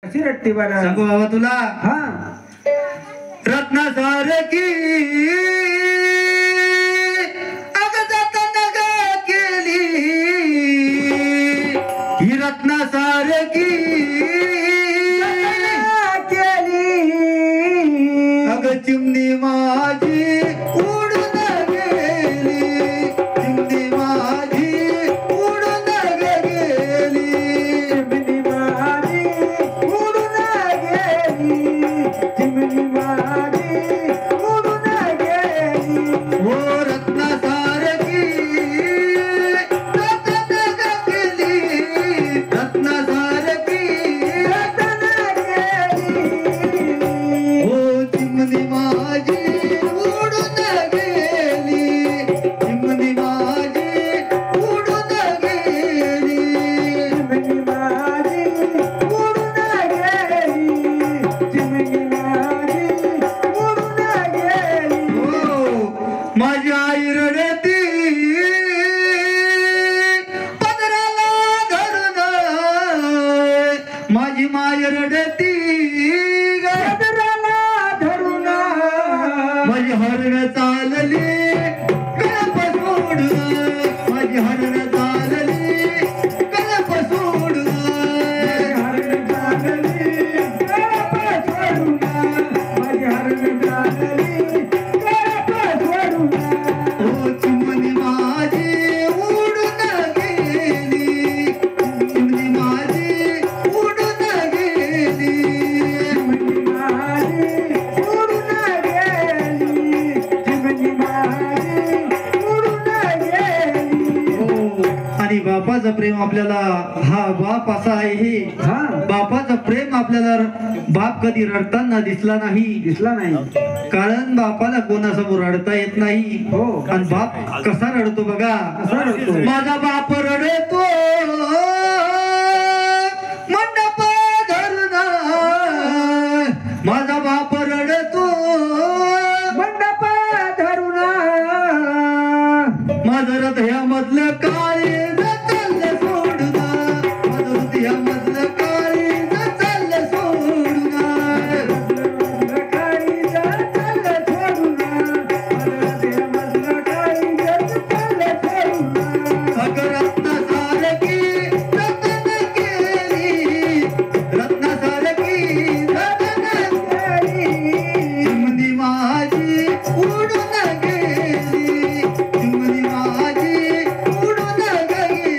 कशी रट्टी बरं सांगू बाबा तुला हा रत्नासारखी अग जाताना ग केली ही रत्नासारखी केली अग चिमणी माझी उडून गेली चिमणी माझी उडून गेली चिमणी माझी उडून गेली चिमणी माझी उडून गेली हो रत्नासारखी रत्न गेली रत्नासारखी हो चिमणी माझी उडून गेली चिमणी माझी उडून गेली चिमणी माझी उडून गेली चिमणी माझी उडून गेली हो माझी आई रडती पदराला धरून माझी माय रडती ग पदराला धरून माझी हरण चालली कळप सोडून माझी हरण चालली कळप सोडून हरण झाली कळप सोडून माझी हरण झाली कळप सोडून हो चिमणी माझी उडून गेली चिमणी माझी उडून गेली चिमणी माझी उडून गेली चिमणी माझी उडून गेली हो आणि बापाचं प्रेम आपल्याला हा बाप असा आहे हा बापाचं प्रेम आपल्याला बाप कधी रडताना दिसला नाही दिसला नाही कारण बापाला कोणासमोर रडता येत नाही हो आणि बाप कसा रडतो बघा कसा रडतो? माझा बाप रडतो मंडप धरून माझा बाप रडतो मंडप धरून माझं हृदयामधलं काळीज चाललं सोडून माझं हृदयामधलं काळीज चाललं सोडून काही चाललं सोडून काही चाललं सोडून अगं रत्नासारखी रत्न केली रत्नासारखी रत्न चिमणी माझी उडून गेली चिमणी माझी उडून गेली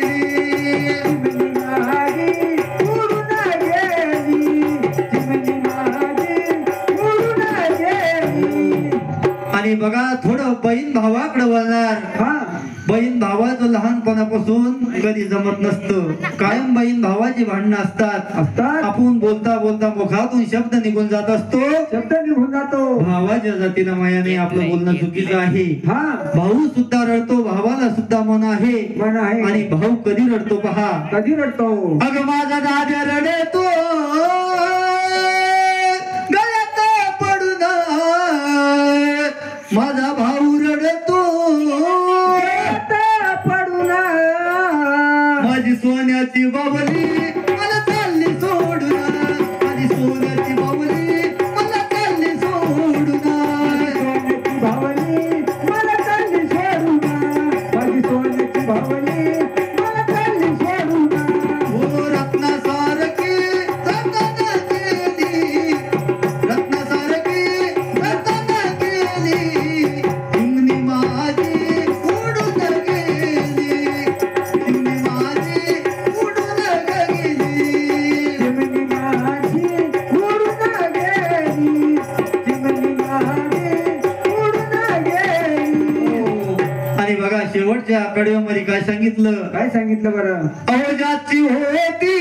चिमणी माझी उडून गेली चिमणी माझी उडून गेली आणि बघा थोडं बहीण भावाकडे वळणार हा बहीण भावाचं लहानपणापासून कधी जमत नसतं कायम बहीण भावाची भांडणं असतात असतात आपण बोलता बोलता मुखातून शब्द निघून जात असतो शब्द निघून जातो भावाच्या जातीला मायाने आपलं बोलणं चुकीचं आहे हा भाऊ सुद्धा रडतो भावाला सुद्धा मन आहे मन आहे आणि भाऊ कधी रडतो पहा कधी रडतो अग माझा दाद्या रडतो गळ्यात पडून माझा भाऊ रडतो पडून माझी सोन्याची बाबली मला चालली सोडून माझी सोन्याची बाबली मला चालली सोडून सोन्याची भावनी मला चालली सोडून माझी सोन्याची भावनी मला चालली सोडून हो रत्नासारखी रत्न केली रत्नासारखी रत्न केली चिमणी माझी उडून गेली चिमणी माझी उडून गेली चिमणी माझी उडून गेली चिमणी माझी उडून गेली आणि बघा शेवटच्या कडव्यामध्ये काय सांगितलं काय सांगितलं बरं अहो ज्याची होती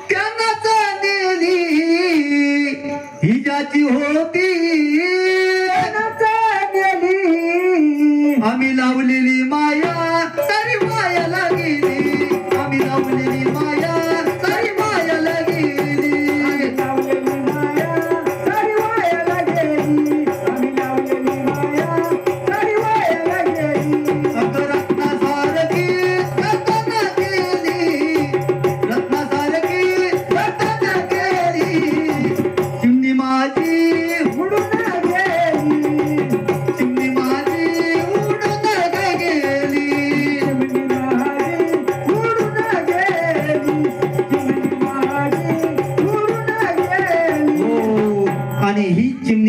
त्यांनाच नेली ही ज्याची होती गेली आम्ही लावलेली माया सारी मायाला गेली आम्ही लावलेली माया सारी मायाला गेली लावलेली माया सारी वायाला गेली आम्ही लावलेली माया सारी वायाला गेली अगं रत्नासारखी रत्न केली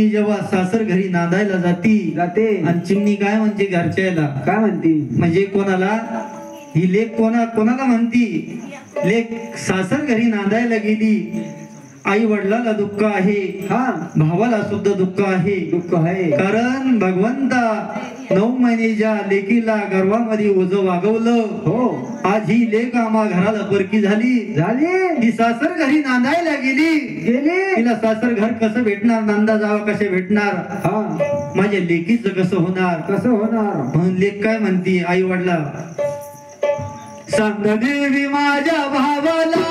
चिमणी जेव्हा सासर घरी नांदायला जाते आणि चिमणी काय म्हणते घरच्याला, काय म्हणते? म्हणजे कोणाला ही लेक कोणाला म्हणती, लेक सासर घरी नांदायला गेली, आई वडिलाला दुःख आहे, हा भावाला सुद्धा दुःख आहे. दुःख आहे. कारण भगवंता 9 महिने ज्या लेकीला गर्भामध्ये ओझं वागवलं, हो आज ही लेक आम्हा घराला परकी झाली. ही सासर घरी नांदायला गेली, गेली. तिला सासर घर कसं भेटणार, नांदा जावा कसे भेटणार, हा माझ्या लेकीचं कसं होणार. कसं होणार? म्हणून लेक काय म्हणती आई वडिला, सांग देवी माझ्या भावाला